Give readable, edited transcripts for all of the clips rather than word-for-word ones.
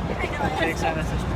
Jake sent us a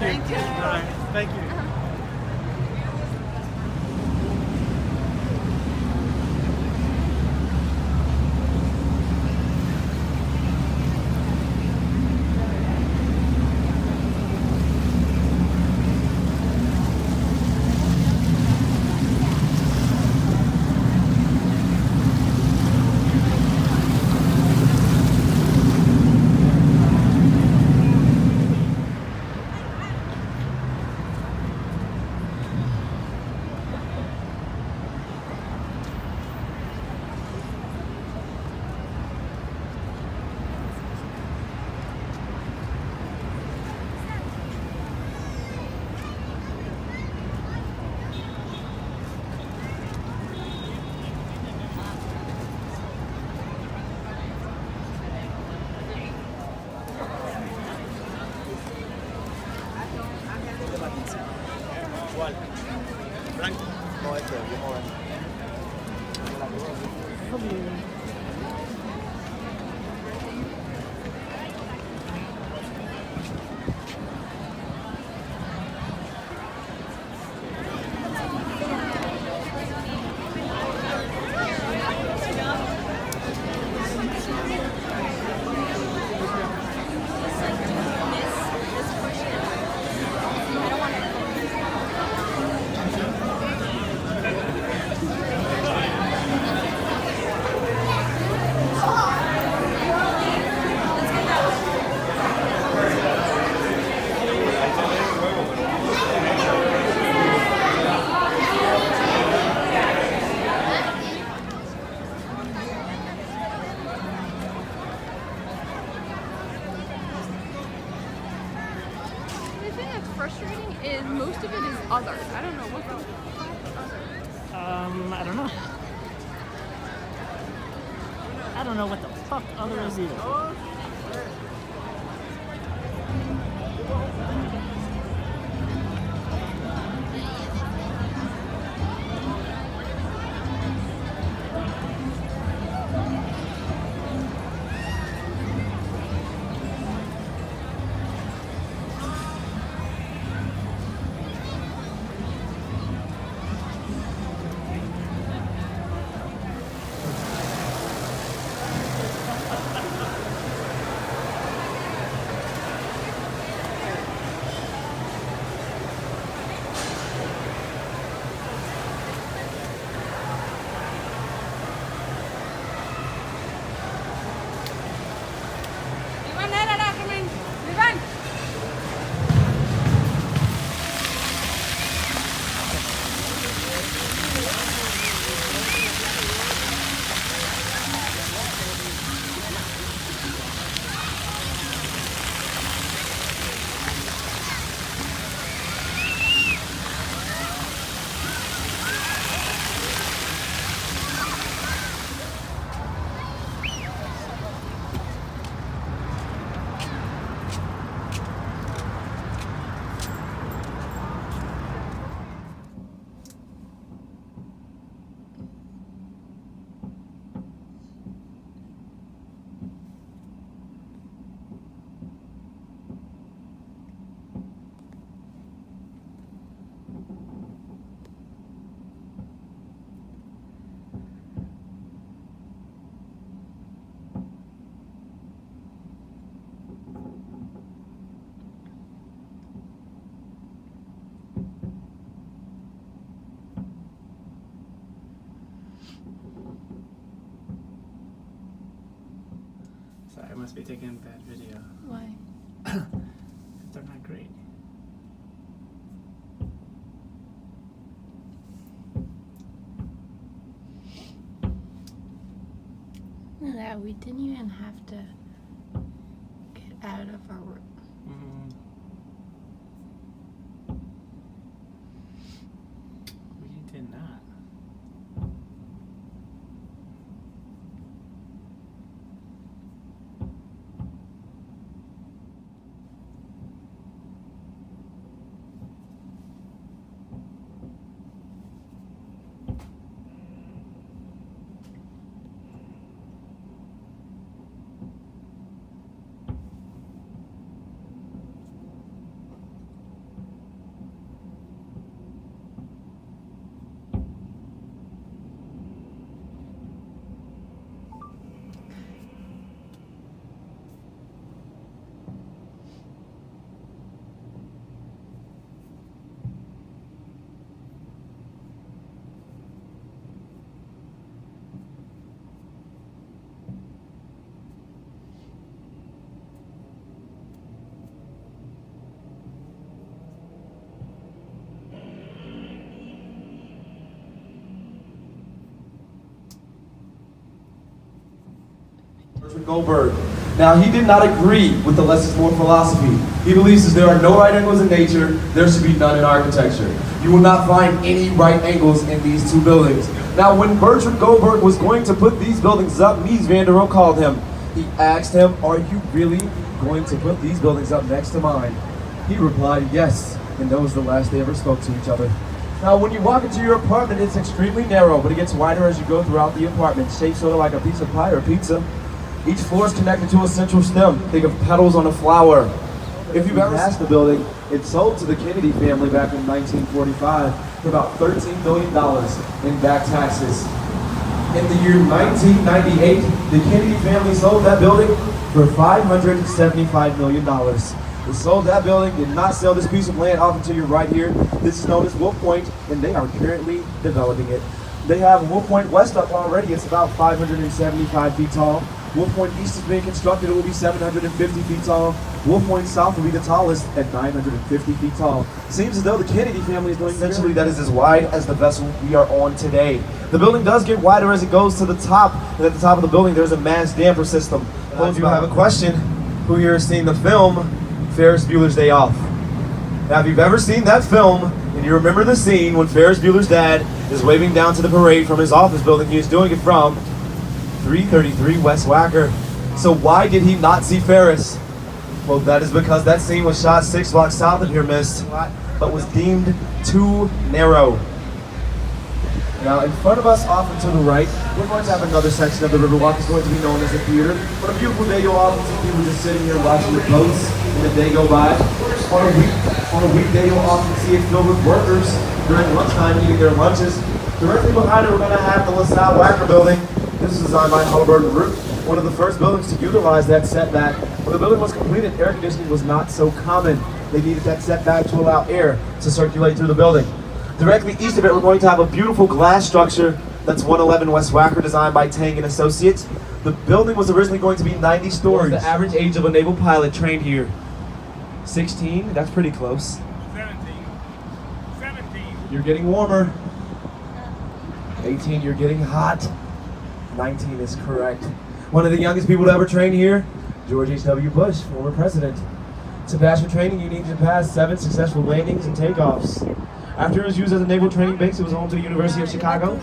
Thank you. All right. Thank you. ¿Cuál? ¿Blanco? No, este, bien joven. Frustrating is most of it is others. I don't know what the I don't know. I don't know what the fuck other is either. must be taking bad video. Why? They're not great. Yeah, we didn't even have to get out of our room. We did not. Bertrand Goldberg. Now, he did not agree with the less is more philosophy. He believes that there are no right angles in nature, there should be none in architecture. You will not find any right angles in these two buildings. Now, when Bertrand Goldberg was going to put these buildings up, Mies van der Rohe called him. He asked him, "Are you really going to put these buildings up next to mine?" He replied, "Yes," and that was the last they ever spoke to each other. Now, when you walk into your apartment, it's extremely narrow, but it gets wider as you go throughout the apartment, shaped sort of like a piece of pie or pizza. Each floor is connected to a central stem. Think of petals on a flower. If you've ever passed the building, it sold to the Kennedy family back in 1945 for about $13 million in back taxes. In the year 1998, the Kennedy family sold that building for $575 million. They sold that building, did not sell this piece of land off until you're right here. This is known as Wolf Point, and they are currently developing it. They have Wolf Point West up already. It's about 575 feet tall. Wolf Point East is being constructed. It will be 750 feet tall. Wolf Point South will be the tallest at 950 feet tall. Seems as though the Kennedy family is doing essentially that is as wide as the vessel we are on today. The building does get wider as it goes to the top, and at the top of the building there's a mass damper system. If you have a question, who here has seen the film Ferris Bueller's Day Off? Now, if you've ever seen that film, and you remember the scene when Ferris Bueller's dad is waving down to the parade from his office building he is doing it from, 333 West Wacker. So why did he not see Ferris? Well, that is because that scene was shot 6 blocks south of here, miss, but was deemed too narrow. Now, in front of us, off and to the right, we're going to have another section of the Riverwalk. It's going to be known as the theater. On a beautiful day, you'll often see people just sitting here watching the boats and the day go by. On a weekday, you'll often see it filled with workers during lunchtime eating their lunches. Directly behind it, we're going to have the LaSalle Wacker building. This is designed by Halliburton Group, one of the first buildings to utilize that setback. When the building was completed, air conditioning was not so common. They needed that setback to allow air to circulate through the building. Directly east of it, we're going to have a beautiful glass structure that's 111 West Wacker, designed by Tang and Associates. The building was originally going to be 90 stories. The average age of a naval pilot trained here, 16, that's pretty close. 17. You're getting warmer. 18, you're getting hot. 19 is correct. One of the youngest people to ever train here, George H.W. Bush, former president. To pass your training, you need to pass 7 successful landings and takeoffs. After it was used as a naval training base, it was home to the University of Chicago.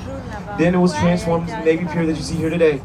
Then it was transformed into the Navy Pier that you see here today.